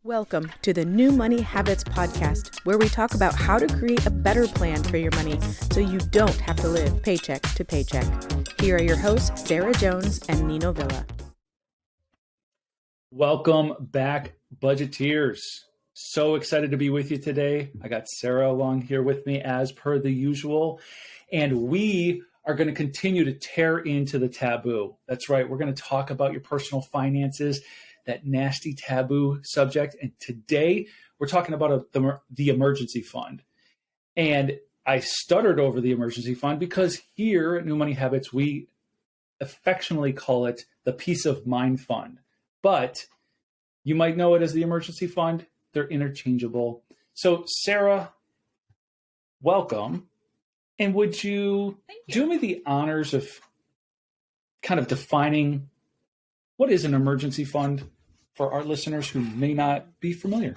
Welcome to the New Money Habits Podcast, where we talk about how to create a better plan for your money so you don't have to live paycheck to paycheck. Here are your hosts, Sarah Jones and Nino Villa. Welcome back, budgeteers. So excited to be with you today. I got Sarah along here with me as per the usual, and we are going to continue to tear into the taboo. That's right. We're going to talk about your personal finances, that nasty taboo subject. And today we're talking about the emergency fund. And I stuttered over the emergency fund because here at New Money Habits, we affectionately call it the peace of mind fund. But you might know it as the emergency fund. They're interchangeable. So Sarah, welcome. And would you do me the honors of kind of defining what is an emergency fund for our listeners who may not be familiar?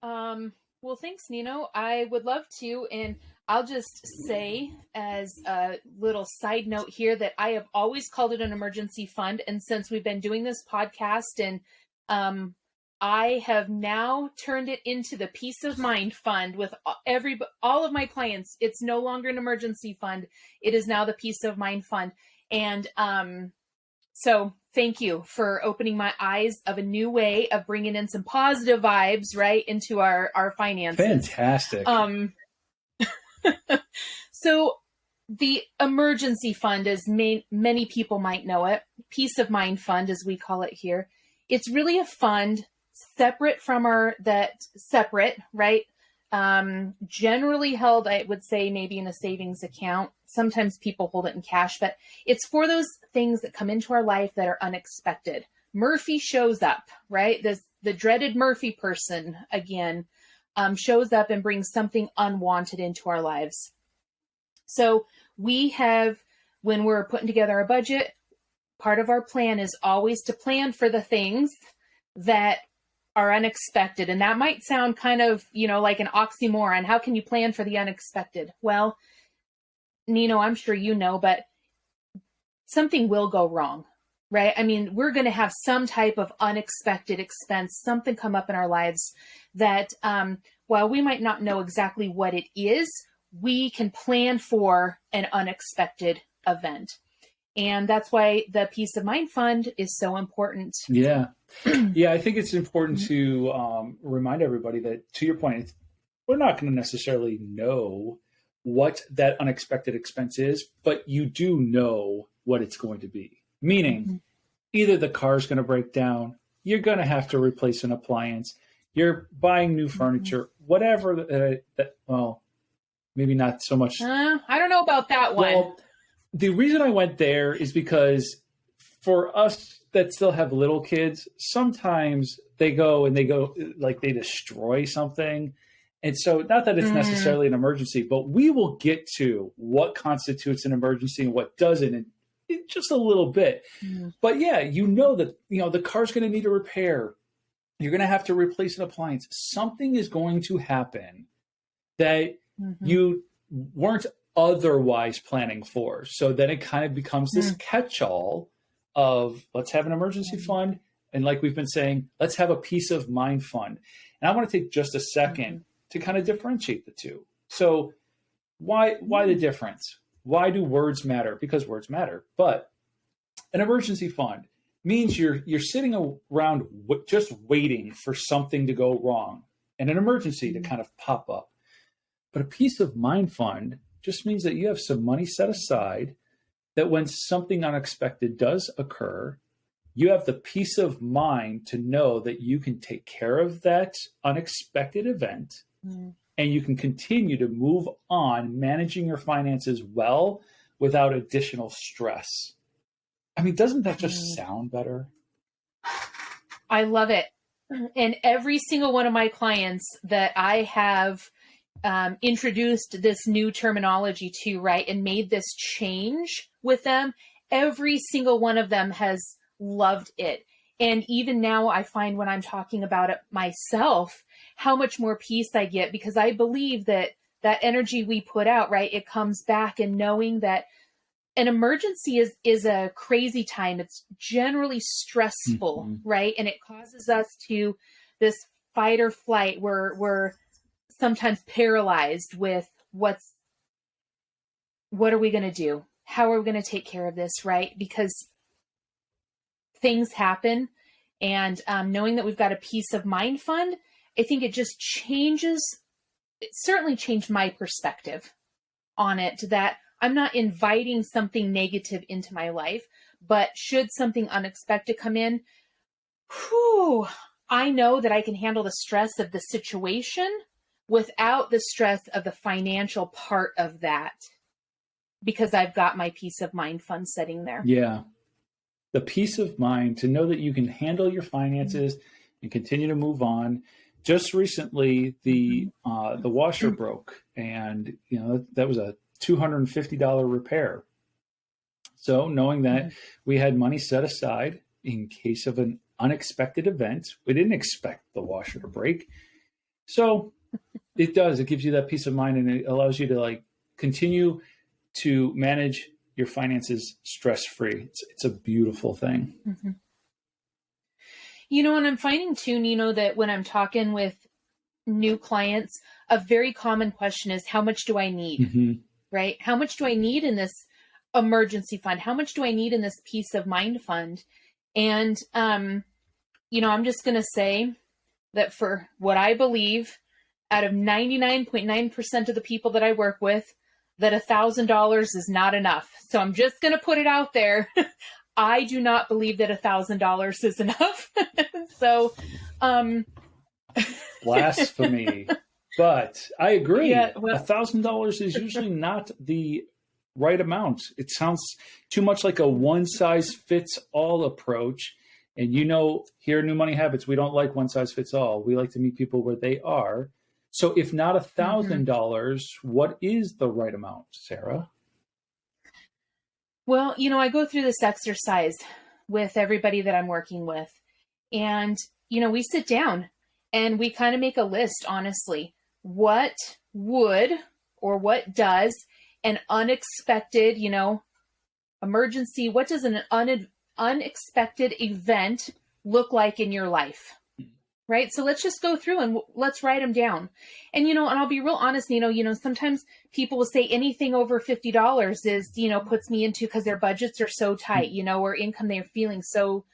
Well, thanks, Nino. I would love to. And I'll just say as a little side note here that I have always called it an emergency fund. And since we've been doing this podcast and I have now turned it into the peace of mind fund with all of my clients. It's no longer an emergency fund. It is now the peace of mind fund. And so thank you for opening my eyes of a new way of bringing in some positive vibes, right, into our finances. Fantastic. So the emergency fund, as many people might know it, peace of mind fund, as we call it here. It's really a fund separate from right? Generally held, I would say maybe in a savings account. Sometimes people hold it in cash, but it's for those things that come into our life that are unexpected. Murphy shows up, right? The dreaded Murphy person again shows up and brings something unwanted into our lives. So we have, when we're putting together a budget, part of our plan is always to plan for the things that are unexpected. And that might sound kind of, like an oxymoron. How can you plan for the unexpected? Well, Nino, I'm sure you know, but something will go wrong, right? I mean, we're going to have some type of unexpected expense, something come up in our lives that, while we might not know exactly what it is, we can plan for an unexpected event. And that's why the peace of mind fund is so important. Yeah. Yeah, I think it's important to remind everybody that, to your point, we're not going to necessarily know what that unexpected expense is, but you do know what it's going to be. Meaning, either the car's going to break down, you're going to have to replace an appliance, you're buying new furniture, whatever. Well, maybe not so much. I don't know about that one. Well, the reason I went there is because for us that still have little kids, sometimes they destroy something. And so not that it's necessarily an emergency, but we will get to what constitutes an emergency and what doesn't in just a little bit. But yeah, that, the car's going to need a repair. You're going to have to replace an appliance. Something is going to happen that you weren't otherwise planning for. So then it kind of becomes this catch-all of let's have an emergency fund. And like we've been saying, let's have a peace of mind fund. And I want to take just a second to kind of differentiate the two. So why the difference? Why do words matter? Because words matter. But an emergency fund means you're sitting around just waiting for something to go wrong and an emergency to kind of pop up. But a peace of mind fund just means that you have some money set aside that when something unexpected does occur, you have the peace of mind to know that you can take care of that unexpected event and you can continue to move on managing your finances well without additional stress. I mean, doesn't that just sound better? I love it. And every single one of my clients that I have introduced this new terminology to, right, and made this change with them, every single one of them has loved it. And even now I find when I'm talking about it myself, how much more peace I get, because I believe that energy we put out, right, it comes back, and knowing that an emergency is a crazy time. It's generally stressful, right? And it causes us to this fight or flight. We're sometimes paralyzed with what are we going to do? How are we going to take care of this, right? Because things happen, and knowing that we've got a peace of mind fund, I think it just it certainly changed my perspective on it, that I'm not inviting something negative into my life, but should something unexpected come in, I know that I can handle the stress of the situation without the stress of the financial part of that, because I've got my peace of mind fund sitting there. Yeah. The peace of mind to know that you can handle your finances and continue to move on. Just recently, the washer broke, and that was a $250 repair. So knowing that we had money set aside in case of an unexpected event, we didn't expect the washer to break. So it gives you that peace of mind, and it allows you to continue to manage your finances stress-free. It's a beautiful thing. Mm-hmm. And I'm finding too, Nino, that when I'm talking with new clients, a very common question is, how much do I need? Right? How much do I need in this emergency fund? How much do I need in this peace of mind fund? And, I'm just going to say that for what I believe, out of 99.9% of the people that I work with, that $1,000 is not enough. So I'm just going to put it out there. I do not believe that $1,000 is enough. So, blasphemy. But I agree. Yeah, well, $1,000 is usually not the right amount. It sounds too much like a one-size-fits-all approach. And here at New Money Habits, we don't like one-size-fits-all. We like to meet people where they are. So if not $1,000, what is the right amount, Sarah? Well, I go through this exercise with everybody that I'm working with. And, we sit down and we kind of make a list, honestly. What would or what does an unexpected, emergency, what does an unexpected event look like in your life? Right? So let's just go through and let's write them down. And, and I'll be real honest, Nino, sometimes people will say anything over $50 is, puts me into, because their budgets are so tight, or income they're feeling so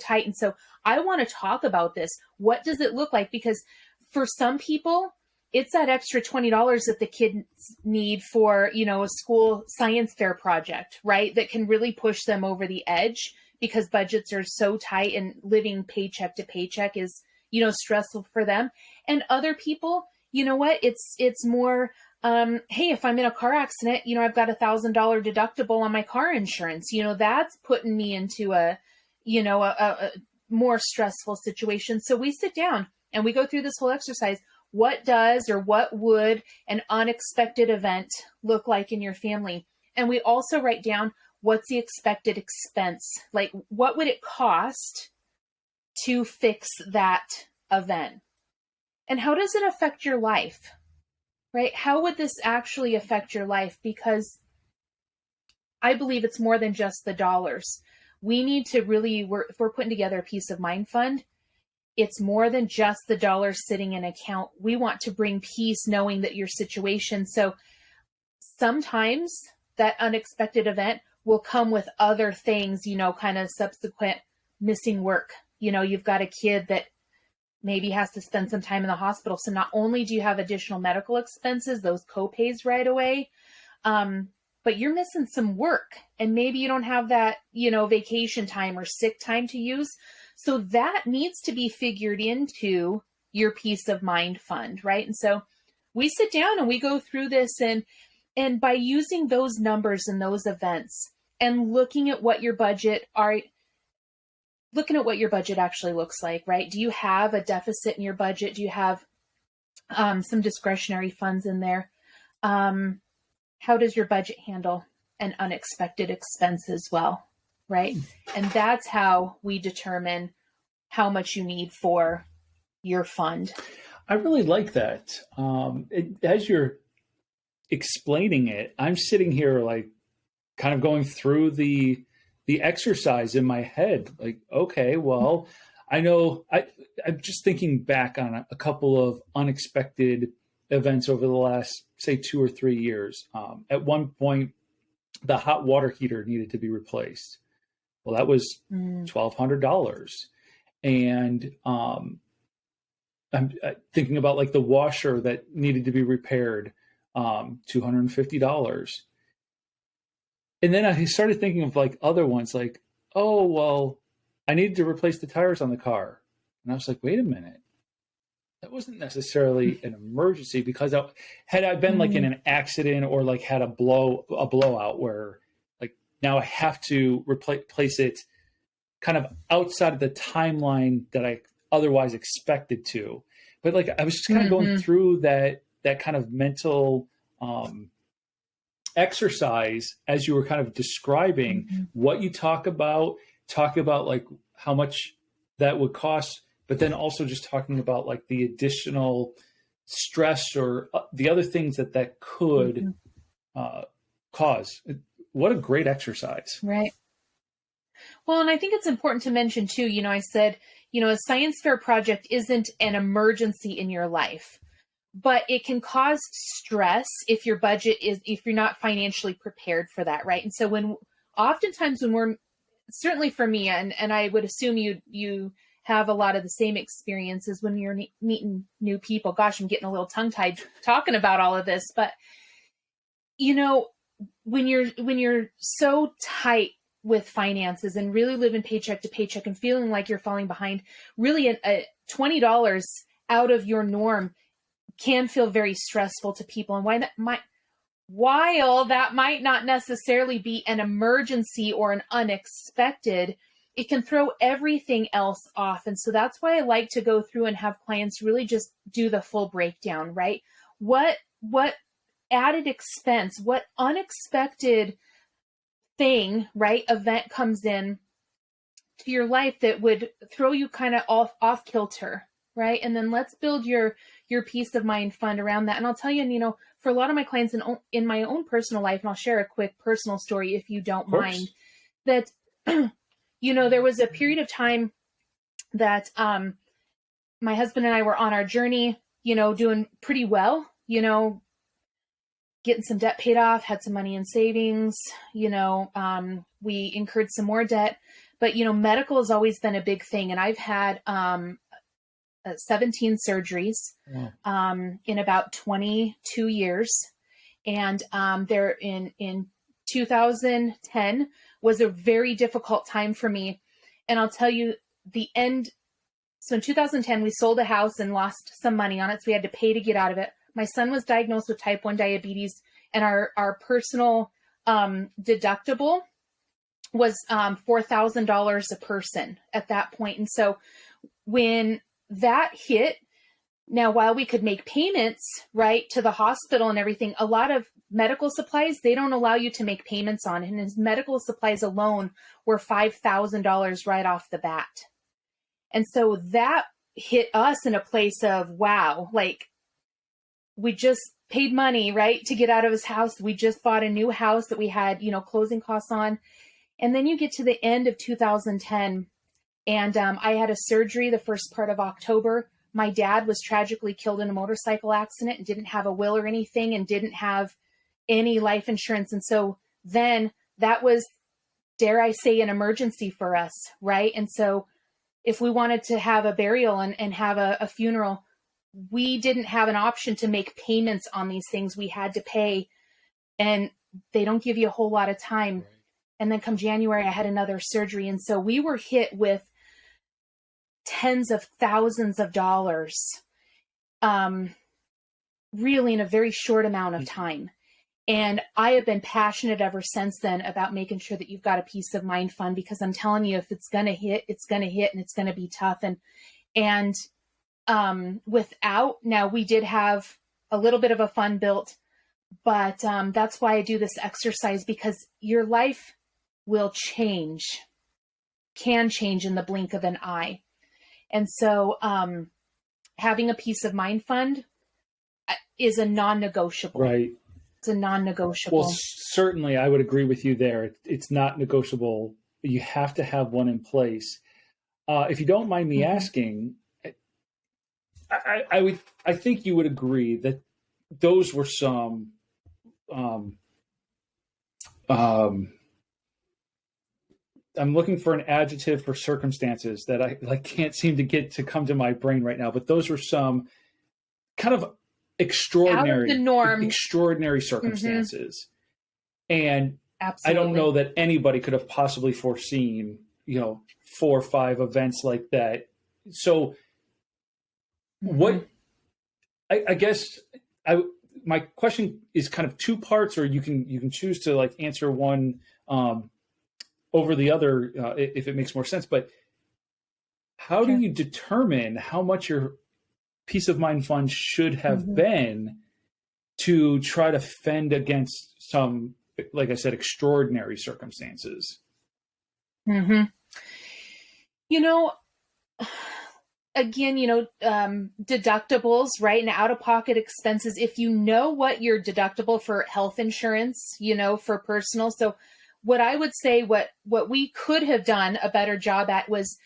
tight. And so I want to talk about this. What does it look like? Because for some people, it's that extra $20 that the kids need for, a school science fair project, right? That can really push them over the edge, because budgets are so tight and living paycheck to paycheck is, stressful for them. And other people, it's more, hey, if I'm in a car accident, I've got $1,000 deductible on my car insurance, that's putting me into a more stressful situation. So we sit down and we go through this whole exercise. What does or what would an unexpected event look like in your family? And we also write down, what's the expected expense? Like, what would it cost to fix that event? And how does it affect your life? Right? How would this actually affect your life? Because I believe it's more than just the dollars. We need to really, if we're putting together a peace of mind fund, it's more than just the dollars sitting in account. We want to bring peace knowing that your situation. So sometimes that unexpected event will come with other things, kind of subsequent missing work. You've got a kid that maybe has to spend some time in the hospital. So not only do you have additional medical expenses, those co-pays right away, but you're missing some work, and maybe you don't have that, vacation time or sick time to use. So that needs to be figured into your peace of mind fund, right? And so we sit down and we go through this, and by using those numbers and those events and looking at what your budget actually looks like, right? Do you have a deficit in your budget? Do you have some discretionary funds in there? How does your budget handle an unexpected expense as well, right? And that's how we determine how much you need for your fund. I really like that. As you're explaining it, I'm sitting here kind of going through the exercise in my head, like, okay, well, I know I'm just thinking back on a couple of unexpected events over the last, say, 2 or 3 years. At one point, the hot water heater needed to be replaced. Well, that was $1,200. And I'm thinking about like the washer that needed to be repaired, $250. And then I started thinking of like other ones, like, oh, well, I needed to replace the tires on the car. And I was like, wait a minute. That wasn't necessarily an emergency, because had I been like in an accident or like had a blowout where like now I have to replace it kind of outside of the timeline that I otherwise expected to. But like I was just kind of going through that kind of mental exercise as you were kind of describing what you talk about like how much that would cost, but then also just talking about like the additional stress or the other things that could cause. What a great exercise. Right. Well, and I think it's important to mention too, I said, a science fair project isn't an emergency in your life, but it can cause stress if your budget if you're not financially prepared for that. Right. And so oftentimes when we're, certainly for me, and I would assume you have a lot of the same experiences when you're meeting new people. Gosh, I'm getting a little tongue tied talking about all of this, but when you're so tight with finances and really living paycheck to paycheck and feeling like you're falling behind, really $20 out of your norm can feel very stressful to people. And while that might not necessarily be an emergency or an unexpected, it can throw everything else off. And so that's why I like to go through and have clients really just do the full breakdown, right? What added expense, what unexpected thing, right, event comes in to your life that would throw you kind of off kilter, right? And then let's build your peace of mind fund around that. And I'll tell you, for a lot of my clients in my own personal life, and I'll share a quick personal story if you don't mind, that there was a period of time that my husband and I were on our journey, doing pretty well, getting some debt paid off, had some money in savings, we incurred some more debt, but, medical has always been a big thing. And I've had 17 surgeries in about 22 years. And there in 2010 was a very difficult time for me. And I'll tell you the end. So in 2010, we sold a house and lost some money on it. So we had to pay to get out of it. My son was diagnosed with type 1 diabetes, and our personal deductible was $4,000 a person at that point. And so when that hit, now while we could make payments, right, to the hospital and everything, a lot of medical supplies, they don't allow you to make payments on. And his medical supplies alone were $5,000 right off the bat. And so that hit us in a place of, wow, like we just paid money, right, to get out of his house. We just bought a new house that we had, closing costs on. And then you get to the end of 2010, and I had a surgery the first part of October. My dad was tragically killed in a motorcycle accident and didn't have a will or anything and didn't have any life insurance. And so then that was, dare I say, an emergency for us, right? And so if we wanted to have a burial and have a funeral, we didn't have an option to make payments on these things. We had to pay, and they don't give you a whole lot of time. Right. And then come January, I had another surgery. And so we were hit with tens of thousands of dollars, really in a very short amount of time. And I have been passionate ever since then about making sure that you've got a peace of mind fund, because I'm telling you, if it's going to hit, it's going to hit, and it's going to be tough. And now we did have a little bit of a fund built, but that's why I do this exercise, because your life will can change in the blink of an eye. And so having a peace of mind fund is a non-negotiable. Right. It's a non-negotiable. Well, certainly I would agree with you there. It's not negotiable. You have to have one in place. If you don't mind me asking, I think you would agree that those were some I'm looking for an adjective for circumstances that I can't seem to get to come to my brain right now, but those were some kind of extraordinary, out of the norm, extraordinary circumstances. And absolutely. I don't know that anybody could have possibly foreseen, 4 or 5 events like that. So what, I guess my question is kind of 2 parts, or you can choose to like answer one over the other if it makes more sense. But how do you determine how much your peace of mind fund should have been to try to fend against some, like I said, extraordinary circumstances? Again, deductibles, right? And out-of-pocket expenses. If you know what your deductible for health insurance, for personal. So what I would say, what we could have done a better job at was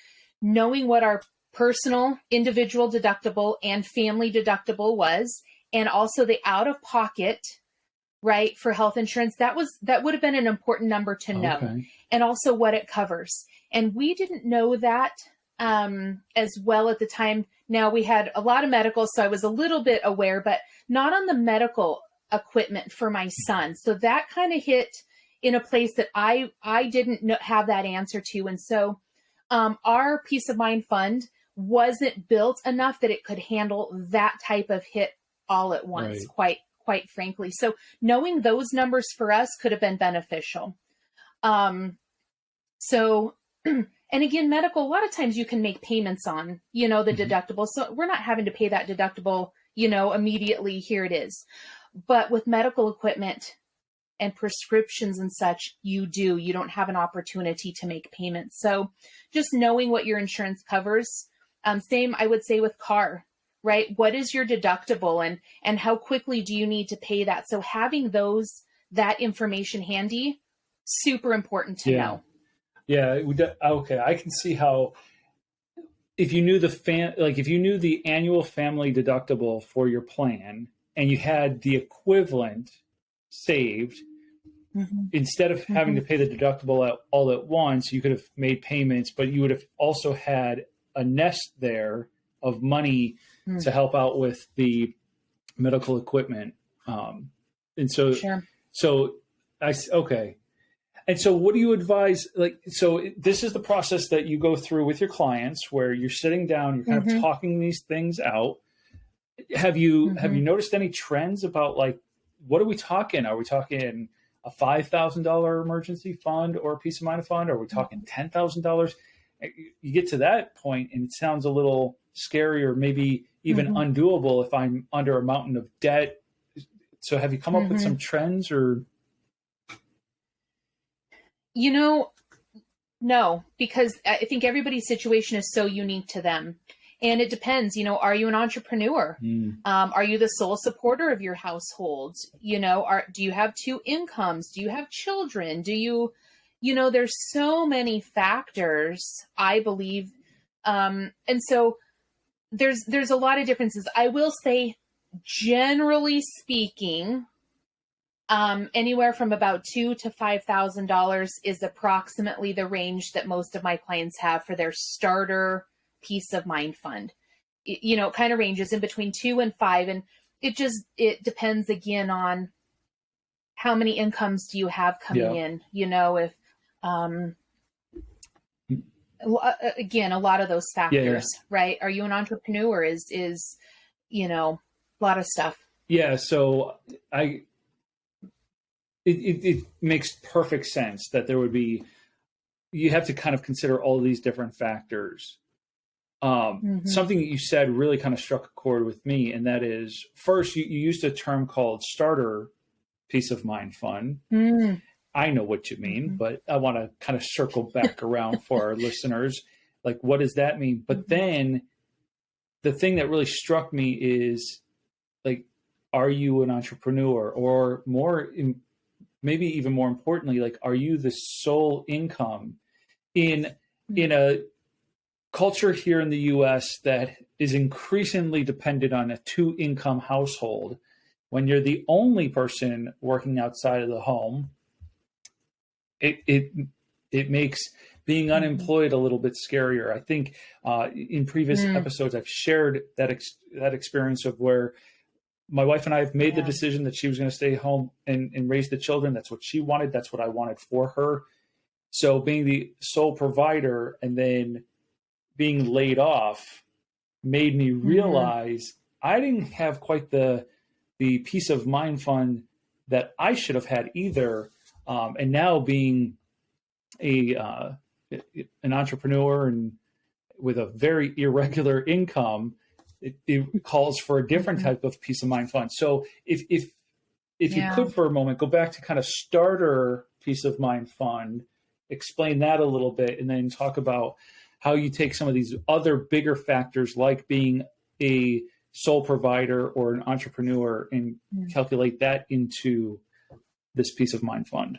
knowing what our personal individual deductible and family deductible was, and also the out-of-pocket, right, for health insurance. That would have been an important number to know, and also what it covers. And we didn't know that as well at the time. Now we had a lot of medical, so I was a little bit aware, but not on the medical equipment for my son. So that kind of hit in a place that I didn't have that answer to. And so our peace of mind fund wasn't built enough that it could handle that type of hit all at once, quite frankly. So knowing those numbers for us could have been beneficial. And again, medical, a lot of times you can make payments on, the deductible. So we're not having to pay that deductible, immediately. Here it is. But with medical equipment and prescriptions and such, you don't have an opportunity to make payments. So just knowing what your insurance covers. Same, I would say, with car, right? What is your deductible and how quickly do you need to pay that? So having that information handy, super important to know. Yeah. Okay. I can see how, if you knew if you knew the annual family deductible for your plan and you had the equivalent saved, instead of having to pay the deductible all at once, you could have made payments, but you would have also had a nest there of money to help out with the medical equipment. And so, okay. And so what do you advise? So this is the process that you go through with your clients where you're sitting down, you're kind of talking these things out. Have you noticed any trends about what are we talking? Are we talking a $5,000 emergency fund or a peace of mind fund? Or are we talking $10,000? You get to that point and it sounds a little scary or maybe even undoable if I'm under a mountain of debt. So have you come up with some trends or? No, because I think everybody's situation is so unique to them. And it depends, are you an entrepreneur? Are you the sole supporter of your household? Do you have 2 incomes? Do you have children? Do you, there's so many factors, I believe. And so there's a lot of differences. I will say, generally speaking, anywhere from about $2,000 to $5,000 is approximately the range that most of my clients have for their starter peace of mind fund. It kind of ranges in between 2 and 5. And it depends again on how many incomes do you have coming in, if, again, a lot of those factors, right? Are you an entrepreneur is, a lot of stuff. Yeah. So it makes perfect sense that there would be, you have to kind of consider all these different factors. Something that you said really kind of struck a chord with me. And that is, first, you used a term called starter peace of mind fund. I know what you mean, but I want to kind of circle back around for our listeners. What does that mean? But then the thing that really struck me is are you an entrepreneur, or maybe even more importantly, like, are you the sole income in a culture here in the US that is increasingly dependent on a 2-income household? When you're the only person working outside of the home, it makes being unemployed a little bit scarier. I think in previous episodes, I've shared that experience of where my wife and I have made the decision that she was going to stay home and raise the children. That's what she wanted. That's what I wanted for her. So being the sole provider and then being laid off made me realize I didn't have quite the peace of mind fund that I should have had either. And now being an entrepreneur and with a very irregular income, it calls for a different type of peace of mind fund. So if you could for a moment go back to kind of starter peace of mind fund, explain that a little bit, and then talk about how you take some of these other bigger factors like being a sole provider or an entrepreneur and calculate that into this peace of mind fund.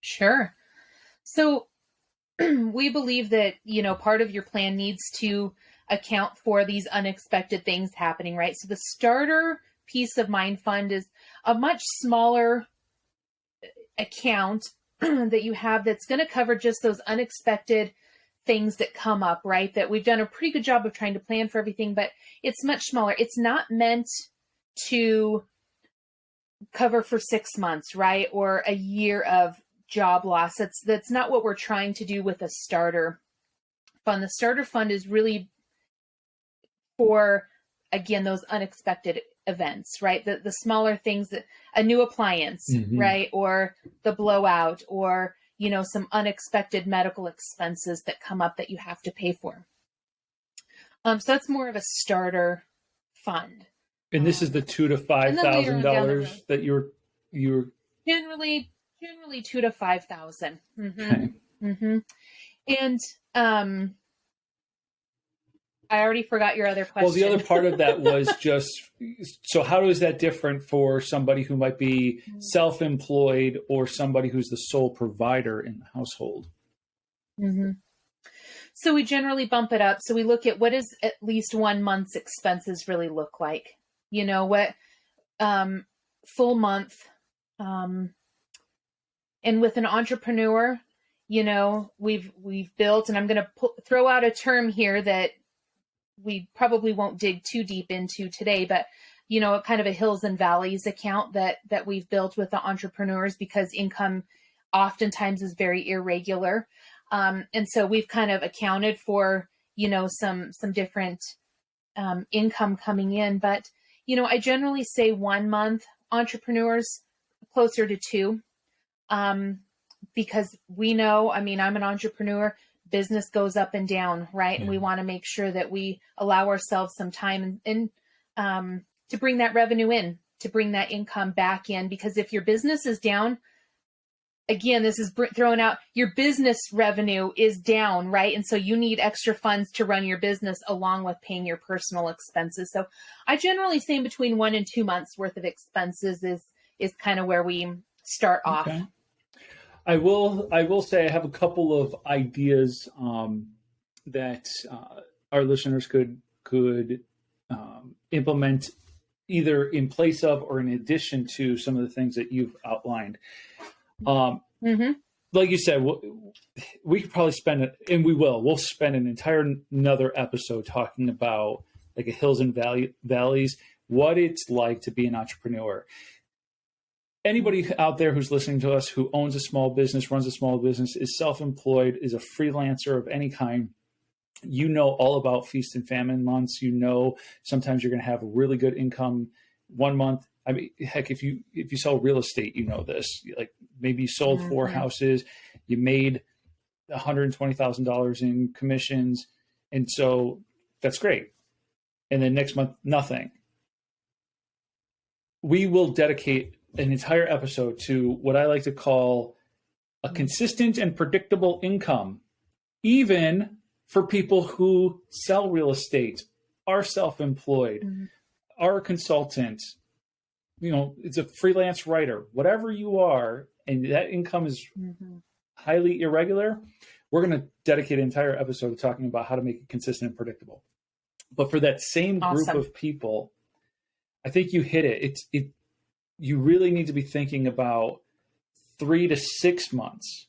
Sure. So we believe that, part of your plan needs to account for these unexpected things happening, right? So the starter peace of mind fund is a much smaller account that you have that's going to cover just those unexpected things that come up, right? That we've done a pretty good job of trying to plan for everything, but it's much smaller. It's not meant to cover for 6 months, right? Or a year of job loss. That's not what we're trying to do with a starter fund. The starter fund is really for, again, those unexpected events, right? The smaller things, that a new appliance, right? Or the blowout, or, some unexpected medical expenses that come up that you have to pay for. So that's more of a starter fund. And this is the $2,000 to $5,000 that you're generally $2,000 to $5,000. Okay. And I already forgot your other question. Well, the other part of that was just, so how is that different for somebody who might be self-employed or somebody who's the sole provider in the household? So we generally bump it up. So we look at what does at least 1 month's expenses really look like? What full month. And with an entrepreneur, we've built, and I'm going to throw out a term here that we probably won't dig too deep into today, but kind of a hills and valleys account that we've built with the entrepreneurs, because income oftentimes is very irregular. And so we've kind of accounted for, some different income coming in. But, I generally say 1 month, entrepreneurs closer to 2, because we know, I'm an entrepreneur, business goes up and down, right? And we want to make sure that we allow ourselves some time and to bring that revenue in, to bring that income back in. Because if your business is down, again, this is throwing out, your business revenue is down, right? And so you need extra funds to run your business along with paying your personal expenses. So I generally say between 1 and 2 months worth of expenses is kind of where we start off. Okay. I will say I have a couple of ideas that our listeners could implement either in place of or in addition to some of the things that you've outlined. Like you said, we could probably we'll spend an entire another episode talking about like a hills and valleys, what it's like to be an entrepreneur. Anybody out there who's listening to us who owns a small business, runs a small business, is self-employed, is a freelancer of any kind, all about feast and famine months. Sometimes you're going to have really good income 1 month. Heck, if you sell real estate, this. Like maybe you sold 4 houses, you made $120,000 in commissions, and so that's great. And then next month, nothing. We will dedicate an entire episode to what I like to call a consistent and predictable income, even for people who sell real estate, are self-employed. are a consultant, it's a freelance writer, whatever you are, and that income is highly irregular, we're going to dedicate an entire episode to talking about how to make it consistent and predictable. But for that same group of people, I think you hit it. You really need to be thinking about 3 to 6 months.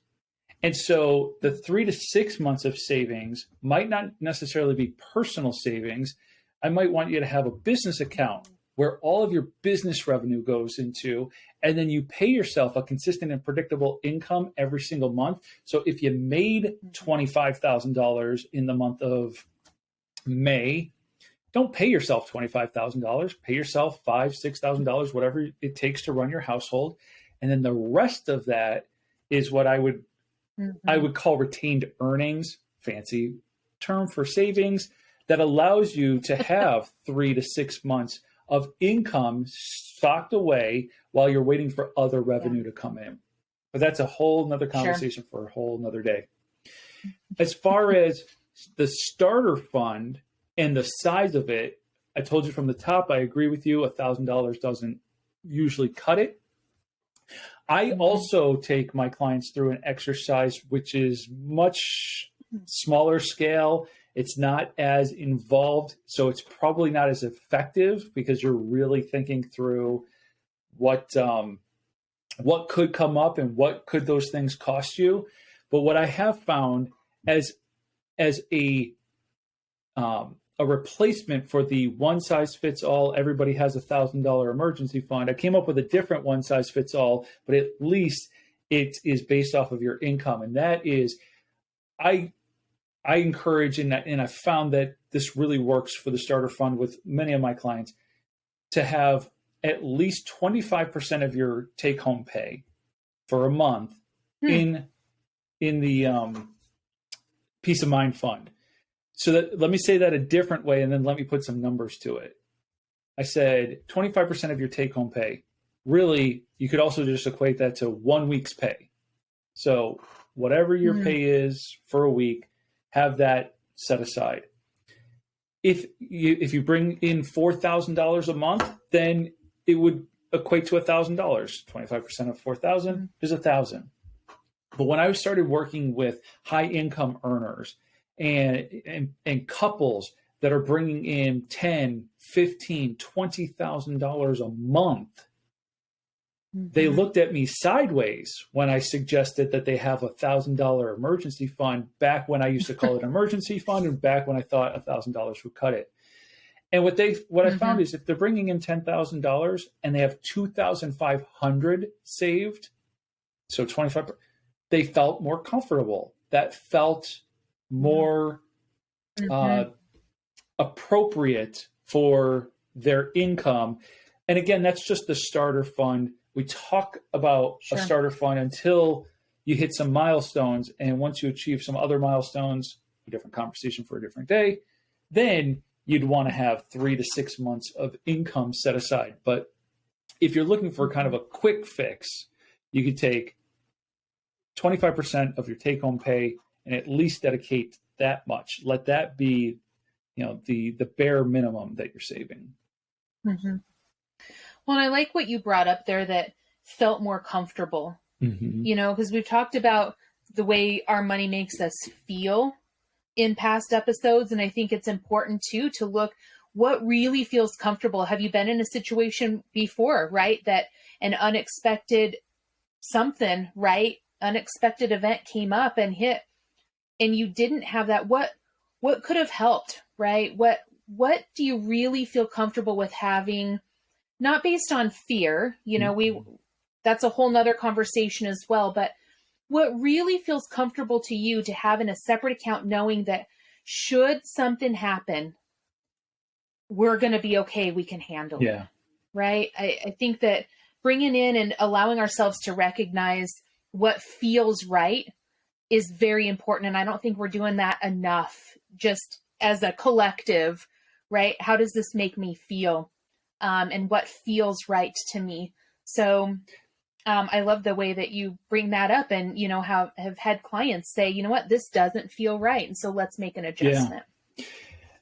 And so the 3 to 6 months of savings might not necessarily be personal savings. I might want you to have a business account where all of your business revenue goes into, and then you pay yourself a consistent and predictable income every single month. So if you made $25,000 in the month of May, don't pay yourself $25,000. Pay yourself $5,000, $6,000, whatever it takes to run your household. And then the rest of that is what I would call retained earnings, fancy term for savings, that allows you to have 3 to 6 months of income stocked away while you're waiting for other revenue to come in. But that's a whole nother conversation for a whole nother day. As far as the starter fund and the size of it, I told you from the top, I agree with you. $1,000 doesn't usually cut it. I also take my clients through an exercise which is much smaller scale. It's not as involved, so it's probably not as effective because you're really thinking through what could come up and what could those things cost you. But what I have found as a replacement for the one size fits all, everybody has $1,000 emergency fund, I came up with a different one size fits all, but at least it is based off of your income. And that is, I encourage, and I found that this really works for the starter fund with many of my clients, to have at least 25% of your take home pay for a month in the peace of mind fund. So that, let me say that a different way, and then let me put some numbers to it. I said 25% of your take home pay. Really, you could also just equate that to 1 week's pay. So whatever your pay is for a week, have that set aside. If you bring in $4,000 a month, then it would equate to $1,000. 25% of 4,000 is 1,000. But when I started working with high income earners and couples that are bringing in $10,000, $15,000, $20,000 a month, they looked at me sideways when I suggested that they have $1,000 emergency fund, back when I used to call it emergency fund, and back when I thought $1,000 would cut it. And what I found is, if they're bringing in $10,000 and they have $2,500 saved, so 25%, they felt more comfortable. That felt more appropriate for their income. And again, that's just the starter fund. We talk about a starter fund until you hit some milestones. And once you achieve some other milestones, a different conversation for a different day, then you'd want to have 3 to 6 months of income set aside. But if you're looking for kind of a quick fix, you could take 25% of your take home pay and at least dedicate that much. Let that be, the bare minimum that you're saving. Well, I like what you brought up there, that felt more comfortable, because we've talked about the way our money makes us feel in past episodes. And I think it's important too, to look what really feels comfortable. Have you been in a situation before, right? That an unexpected unexpected event came up and hit, and you didn't have that. What could have helped, right? What do you really feel comfortable with having? Not based on fear, that's a whole nother conversation as well. But what really feels comfortable to you to have in a separate account, knowing that should something happen, we're going to be okay. We can handle it. Right. I think that bringing in and allowing ourselves to recognize what feels right is very important. And I don't think we're doing that enough, just as a collective, right? How does this make me feel? And what feels right to me. So I love the way that you bring that up, and, have had clients say, you know what, this doesn't feel right. And so let's make an adjustment.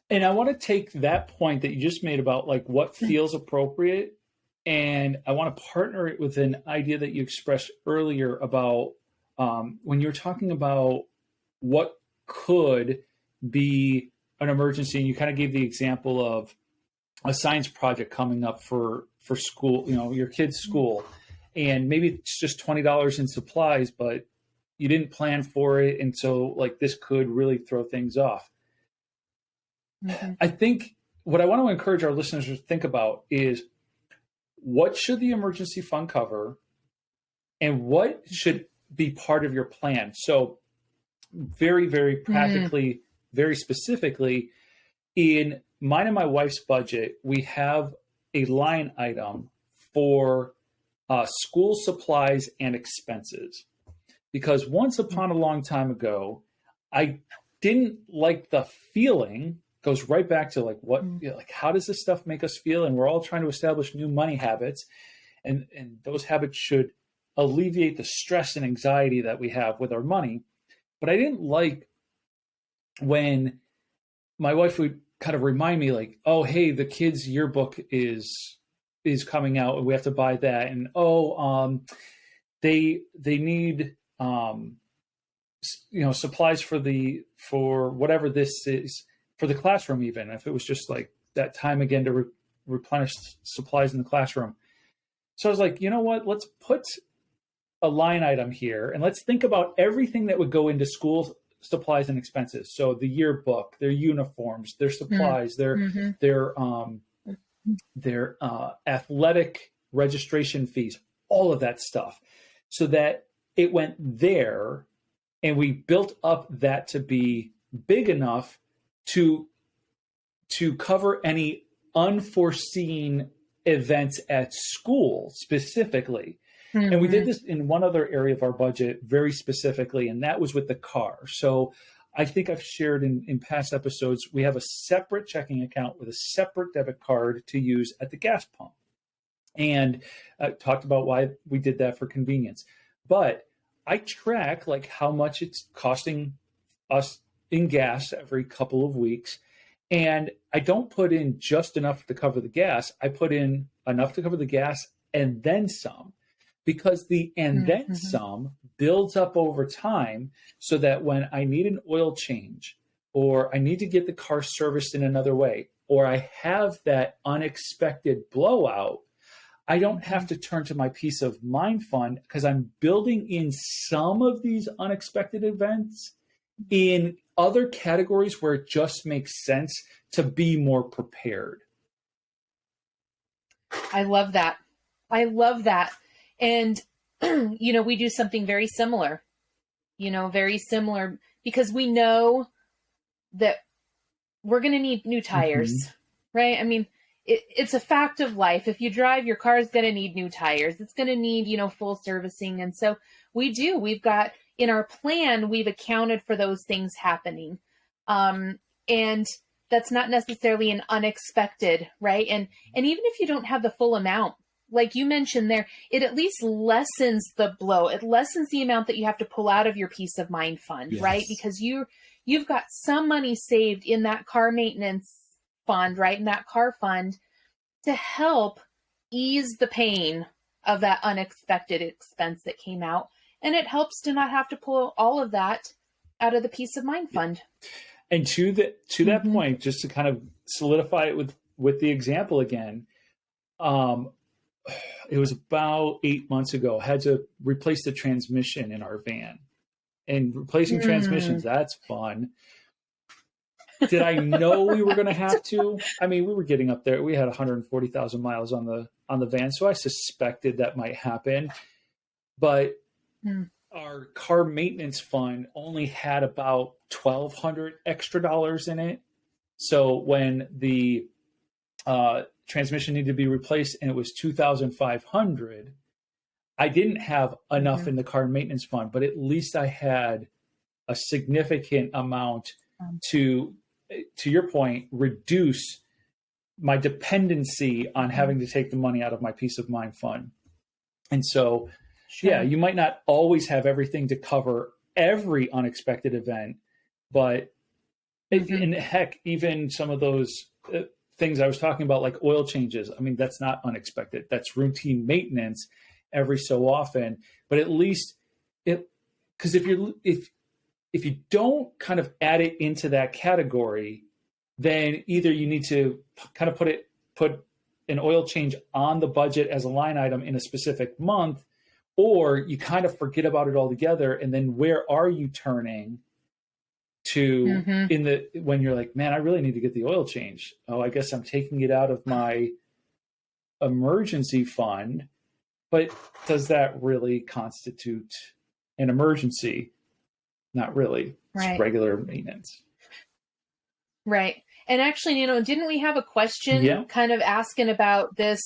And I want to take that point that you just made about like what feels appropriate, and I want to partner it with an idea that you expressed earlier about when you were talking about what could be an emergency, and you kind of gave the example of a science project coming up for school, your kid's school, and maybe it's just $20 in supplies, but you didn't plan for it, and so like this could really throw things off. Mm-hmm. I think what I want to encourage our listeners to think about is what should the emergency fund cover and what should be part of your plan. So very, very practically, very specifically, in mine and my wife's budget, we have a line item for school supplies and expenses. Because once upon a long time ago, I didn't like the feeling. Goes right back to like what, like how does this stuff make us feel? And we're all trying to establish new money habits, and those habits should alleviate the stress and anxiety that we have with our money. But I didn't like when my wife would kind of remind me like, oh, hey, the kids' yearbook is coming out and we have to buy that, and they need supplies for whatever this is. For the classroom, even if it was just like that time again to replenish supplies in the classroom. So I was like, you know what, let's put a line item here and let's think about everything that would go into school supplies and expenses. So the yearbook, their uniforms, their supplies, their athletic registration fees, all of that stuff, so that it went there, and we built up that to be big enough to cover any unforeseen events at school specifically. Mm-hmm. And we did this in one other area of our budget very specifically, and that was with the car. So I think I've shared in past episodes, we have a separate checking account with a separate debit card to use at the gas pump. And I talked about why we did that for convenience. But I track like how much it's costing us in gas every couple of weeks. And I don't put in just enough to cover the gas. I put in enough to cover the gas and then some, because the and then some builds up over time, so that when I need an oil change, or I need to get the car serviced in another way, or I have that unexpected blowout, I don't have to turn to my peace of mind fund, because I'm building in some of these unexpected events in other categories where it just makes sense to be more prepared. I love that. And, we do something very similar, because we know that we're going to need new tires, right? I mean, it's a fact of life. If you drive, your car is going to need new tires. It's going to need, full servicing. And so we've got, in our plan, we've accounted for those things happening. And that's not necessarily an unexpected, right? And even if you don't have the full amount, like you mentioned there, it at least lessens the blow. It lessens the amount that you have to pull out of your peace of mind fund, yes, right? Because you've got some money saved in that car maintenance fund, right? In that car fund, to help ease the pain of that unexpected expense that came out. And it helps to not have to pull all of that out of the peace of mind fund. And to that point, just to kind of solidify it with the example again, it was about 8 months ago, I had to replace the transmission in our van. And replacing transmissions, that's fun. Did I know we were going to have to? I mean, we were getting up there. We had 140,000 miles on the van, so I suspected that might happen. But our car maintenance fund only had about $1,200 extra dollars in it. So when the transmission needed to be replaced and it was $2,500, I didn't have enough in the car maintenance fund, but at least I had a significant amount to your point, reduce my dependency on having to take the money out of my peace of mind fund. And so, yeah, you might not always have everything to cover every unexpected event, but And heck, even some of those things I was talking about, like oil changes, I mean, that's not unexpected. That's routine maintenance every so often. But at least because if you don't kind of add it into that category, then either you need to kind of put an oil change on the budget as a line item in a specific month, or you kind of forget about it altogether. And then where are you turning to when you're like, man, I really need to get the oil change. Oh, I guess I'm taking it out of my emergency fund. But does that really constitute an emergency? Not really. It's Right. regular maintenance. Right. And actually, didn't we have a question kind of asking about this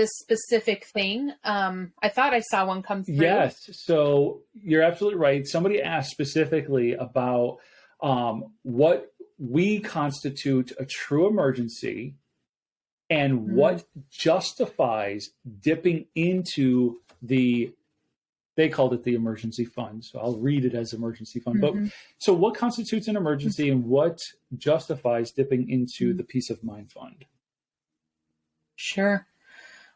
specific thing? I thought I saw one come through. Yes. So you're absolutely right. Somebody asked specifically about what we constitute a true emergency and what justifies dipping into they called it the emergency fund. So I'll read it as emergency fund. But so what constitutes an emergency and what justifies dipping into the peace of mind fund? Sure.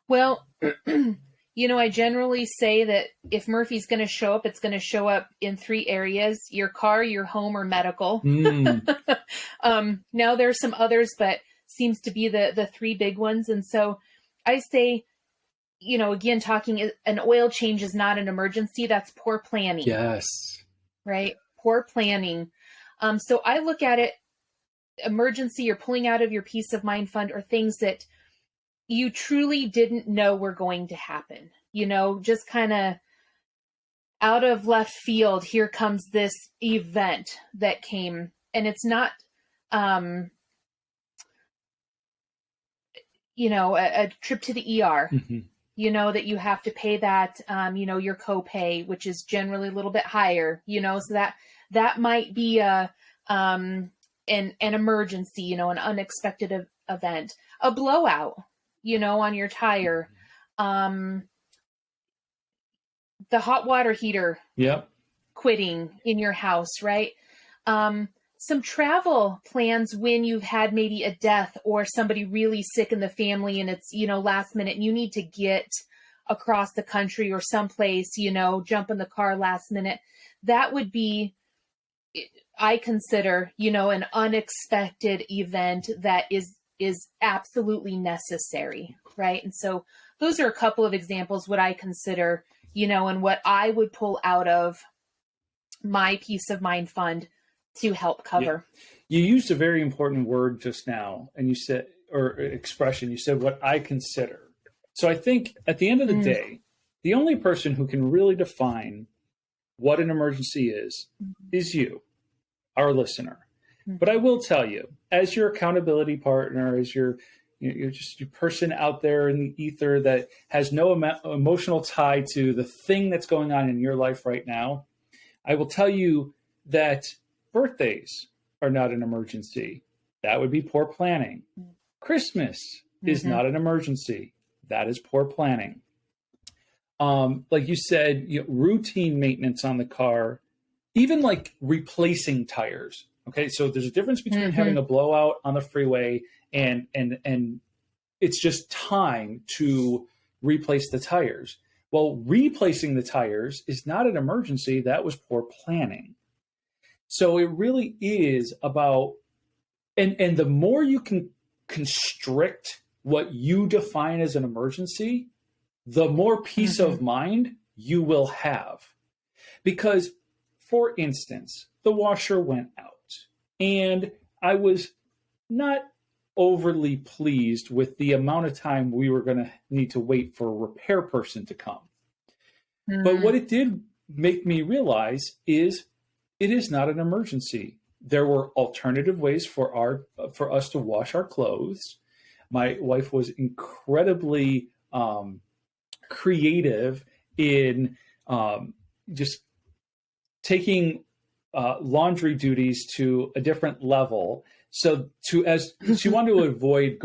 Well, I generally say that if Murphy's going to show up, it's going to show up in 3 areas: your car, your home, or medical. Now there's some others, but seems to be the 3 big ones. And so I say, again, talking, an oil change is not an emergency. That's poor planning. Yes. Right? Poor planning. So I look at it, emergency you're pulling out of your peace of mind fund are things that you truly didn't know were going to happen. Just kind of out of left field, here comes this event that came, and it's not, a trip to the ER. That you have to pay that, your copay, which is generally a little bit higher, so that might be an emergency, an unexpected event, a blowout, on your tire, the hot water heater quitting in your house, right? Some travel plans when you've had maybe a death or somebody really sick in the family and it's, last minute and you need to get across the country or someplace, jump in the car last minute. That would be, I consider, an unexpected event that is absolutely necessary, right? And so those are a couple of examples, what I consider, and what I would pull out of my peace of mind fund to help cover. You used a very important word just now, and you said, or expression, you said what I consider. So I think at the end of the day, the only person who can really define what an emergency is you, our listener. But I will tell you, as your accountability partner, as you're just your person out there in the ether that has no emotional tie to the thing that's going on in your life right now, I will tell you that birthdays are not an emergency. That would be poor planning. Christmas is not an emergency. That is poor planning. Like you said, routine maintenance on the car, even like replacing tires. Okay, so there's a difference between having a blowout on the freeway and it's just time to replace the tires. Well, replacing the tires is not an emergency. That was poor planning. So it really is about, and the more you can constrict what you define as an emergency, the more peace of mind you will have. Because, for instance, the washer went out and I was not overly pleased with the amount of time we were going to need to wait for a repair person to come. But what it did make me realize is it is not an emergency. There were alternative ways for us to wash our clothes. My wife was incredibly creative in just taking laundry duties to a different level. So as she wanted to avoid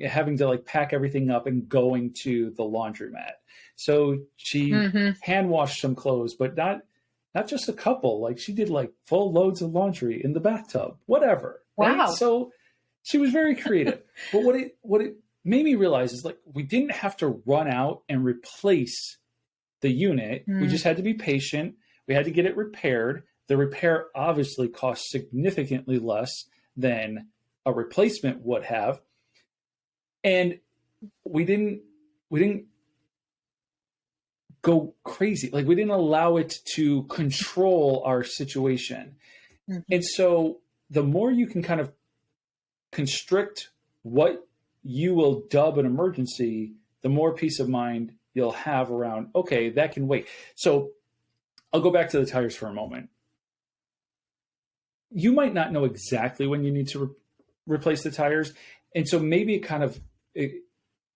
having to like pack everything up and going to the laundromat. So she hand washed some clothes, but not just a couple. Like she did like full loads of laundry in the bathtub, whatever. Wow. Right? So she was very creative. But what it made me realize is like we didn't have to run out and replace the unit. We just had to be patient. We had to get it repaired. The repair obviously cost significantly less than a replacement would have. And we didn't go crazy. Like we didn't allow it to control our situation. And so the more you can kind of constrict what you will dub an emergency, the more peace of mind you'll have around, okay, that can wait. So I'll go back to the tires for a moment. You might not know exactly when you need to replace the tires. And so maybe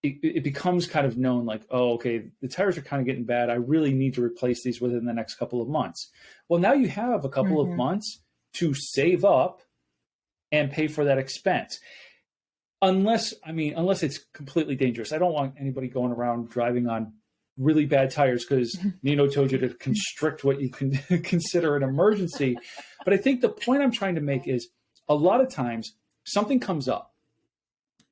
it becomes kind of known like, oh, okay, the tires are kind of getting bad. I really need to replace these within the next couple of months. Well, now you have a couple of months to save up and pay for that expense. Unless it's completely dangerous. I don't want anybody going around driving on really bad tires because Nino told you to constrict what you can consider an emergency. But I think the point I'm trying to make is a lot of times something comes up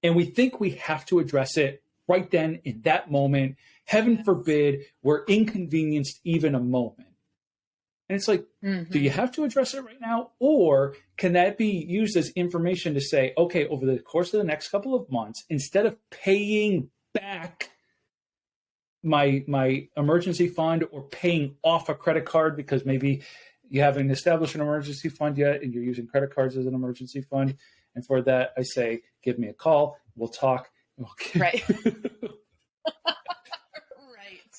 and we think we have to address it right then in that moment. Heaven forbid we're inconvenienced even a moment. And it's like, do you have to address it right now? Or can that be used as information to say, okay, over the course of the next couple of months, instead of paying back my emergency fund or paying off a credit card because maybe you haven't established an emergency fund yet and you're using credit cards as an emergency fund. And for that, I say, give me a call. We'll talk. Right. Right.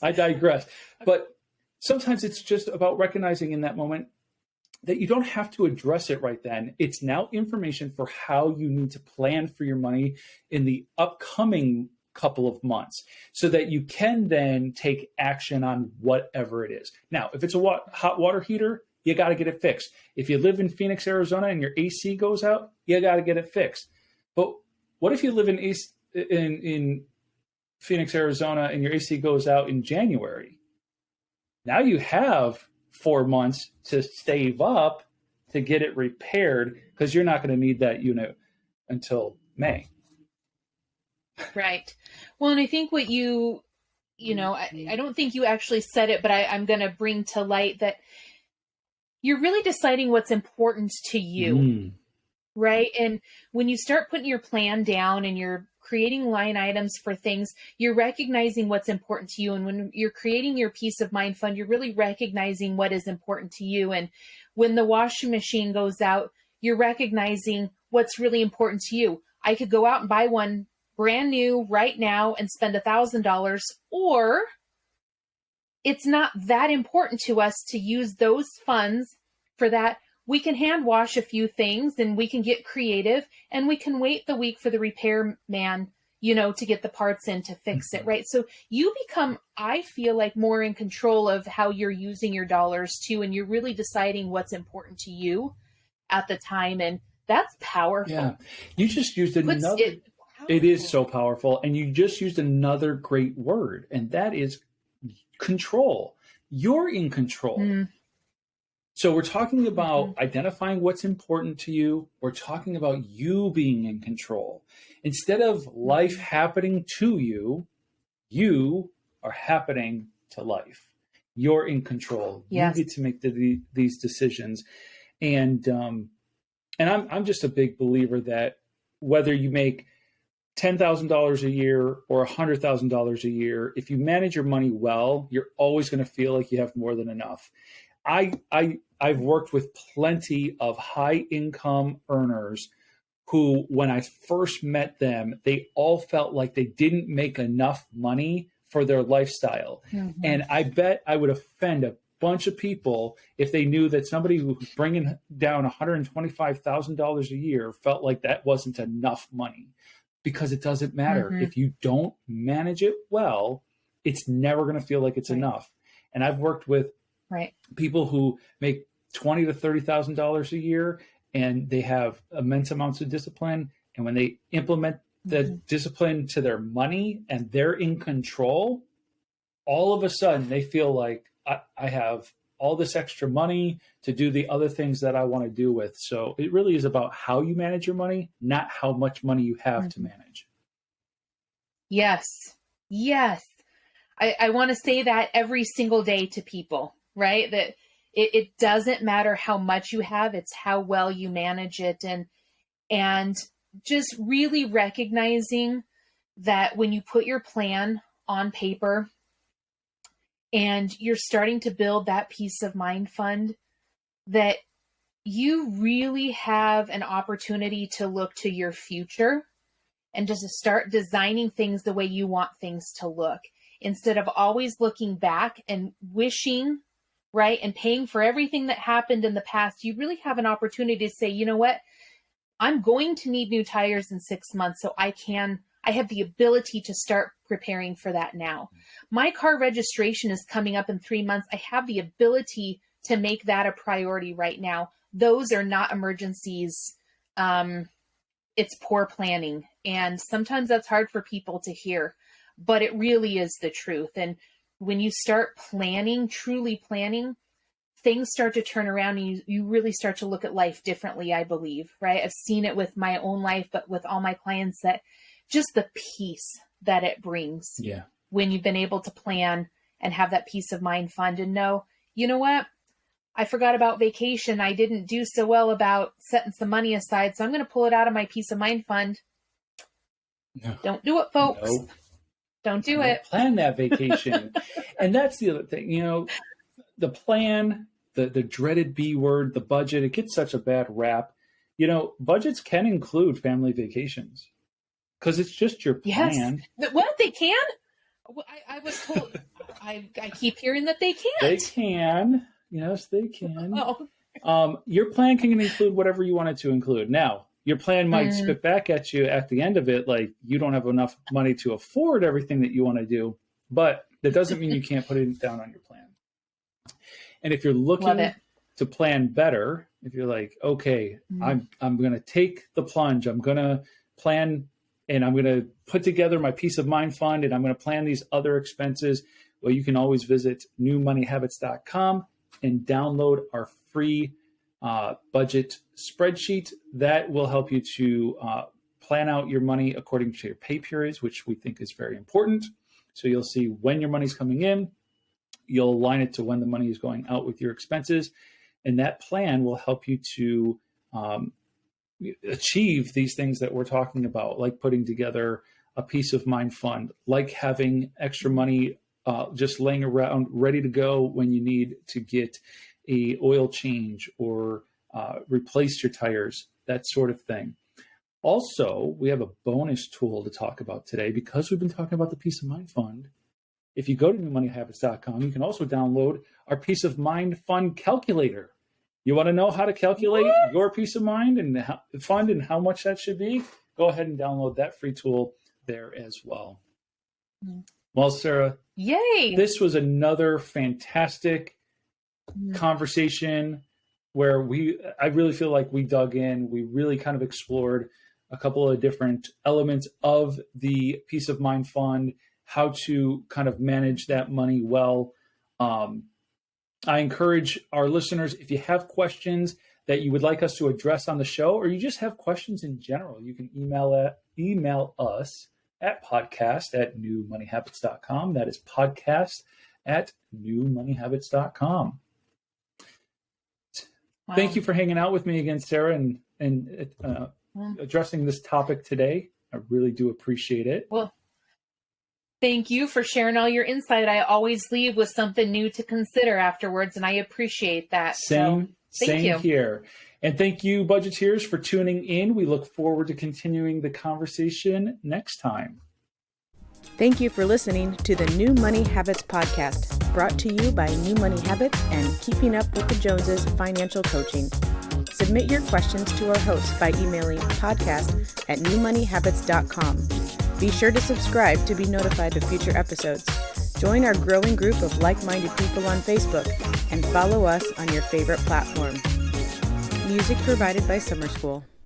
I digress. But sometimes it's just about recognizing in that moment that you don't have to address it right then. It's now information for how you need to plan for your money in the upcoming couple of months so that you can then take action on whatever it is. Now, if it's a hot water heater, you got to get it fixed. If you live in Phoenix, Arizona, and your AC goes out, you got to get it fixed. But what if you live in Phoenix, Arizona, and your AC goes out in January? Now you have 4 months to save up to get it repaired because you're not going to need that unit until May. Right. Well, and I think what I don't think you actually said it, but I'm going to bring to light that you're really deciding what's important to you, right? And when you start putting your plan down and you're creating line items for things, you're recognizing what's important to you. And when you're creating your peace of mind fund, you're really recognizing what is important to you. And when the washing machine goes out, you're recognizing what's really important to you. I could go out and buy one brand new right now and spend $1,000, or it's not that important to us to use those funds for that. We can hand wash a few things and we can get creative and we can wait the week for the repairman, to get the parts in to fix it, right? So you become, I feel like, more in control of how you're using your dollars too, and you're really deciding what's important to you at the time, and that's powerful. Yeah, you just used another. It is so powerful, and you just used another great word, and that is control. You're in control. So we're talking about identifying what's important to you. We're talking about you being in control. Instead of life happening to you, you are happening to life. You're in control. Yes. You get to make these decisions. And I'm just a big believer that whether you make $10,000 a year or $100,000 a year, if you manage your money well, you're always going to feel like you have more than enough. I've worked with plenty of high income earners who, when I first met them, they all felt like they didn't make enough money for their lifestyle. And I bet I would offend a bunch of people if they knew that somebody who was bringing down $125,000 a year felt like that wasn't enough money, because it doesn't matter. If you don't manage it well, it's never going to feel like it's enough. And I've worked with people who make $20,000 to $30,000 a year, and they have immense amounts of discipline. And when they implement the discipline to their money and they're in control, all of a sudden they feel like I have all this extra money to do the other things that I want to do with. So it really is about how you manage your money, not how much money you have to manage. Yes. Yes. I want to say that every single day to people, right? That it doesn't matter how much you have, it's how well you manage it. And just really recognizing that when you put your plan on paper and you're starting to build that peace of mind fund, that you really have an opportunity to look to your future and just to start designing things the way you want things to look, instead of always looking back and wishing, right, and paying for everything that happened in the past. You really have an opportunity to say, you know what, I'm going to need new tires in 6 months, so I have the ability to start preparing for that now. My car registration is coming up in 3 months. I have the ability to make that a priority right now. Those are not emergencies. It's poor planning. And sometimes that's hard for people to hear, but it really is the truth. And when you start planning, truly planning, things start to turn around and you really start to look at life differently, I believe, right? I've seen it with my own life, but with all my clients, that just the peace that it brings when you've been able to plan and have that peace of mind fund and know, you know what? I forgot about vacation. I didn't do so well about setting some money aside, so I'm going to pull it out of my peace of mind fund. No. Don't do it, folks. No. Don't do it. Plan that vacation. And that's the other thing, the plan, the dreaded B word, the budget, it gets such a bad rap. Budgets can include family vacations because it's just your plan. Yes. What? They can? I was told, I keep hearing that they can't. They can. Yes, they can. Your plan can include whatever you want it to include. Now, your plan might spit back at you at the end of it, like you don't have enough money to afford everything that you want to do, but that doesn't mean you can't put it down on your plan. And if you're looking to plan better, if you're like, okay, I'm going to take the plunge, I'm going to plan and I'm going to put together my peace of mind fund and I'm going to plan these other expenses, well, you can always visit newmoneyhabits.com and download our free budget spreadsheet that will help you to plan out your money according to your pay periods, which we think is very important. So you'll see when your money's coming in, you'll align it to when the money is going out with your expenses, and that plan will help you to achieve these things that we're talking about, like putting together a peace of mind fund, like having extra money just laying around ready to go when you need to get a oil change or replace your tires, that sort of thing. Also, we have a bonus tool to talk about today because we've been talking about the Peace of Mind Fund. If you go to newmoneyhabits.com, you can also download our Peace of Mind Fund calculator. You want to know how to calculate your peace of mind and fund and how much that should be? Go ahead and download that free tool there as well. Well, Sarah, yay! This was another fantastic conversation where I really feel like we dug in. We really kind of explored a couple of different elements of the Peace of Mind Fund, how to kind of manage that money well. I encourage our listeners, if you have questions that you would like us to address on the show, or you just have questions in general, you can email us at podcast@newmoneyhabits.com. That is podcast@newmoneyhabits.com. Wow. Thank you for hanging out with me again, Sarah, and addressing this topic today. I really do appreciate it. Well, thank you for sharing all your insight. I always leave with something new to consider afterwards, and I appreciate that. Same here. And thank you, budgeteers, for tuning in. We look forward to continuing the conversation next time. Thank you for listening to the New Money Habits podcast, brought to you by New Money Habits and Keeping Up with the Joneses Financial Coaching. Submit your questions to our host by emailing podcast@newmoneyhabits.com. Be sure to subscribe to be notified of future episodes. Join our growing group of like-minded people on Facebook and follow us on your favorite platform. Music provided by Summer School.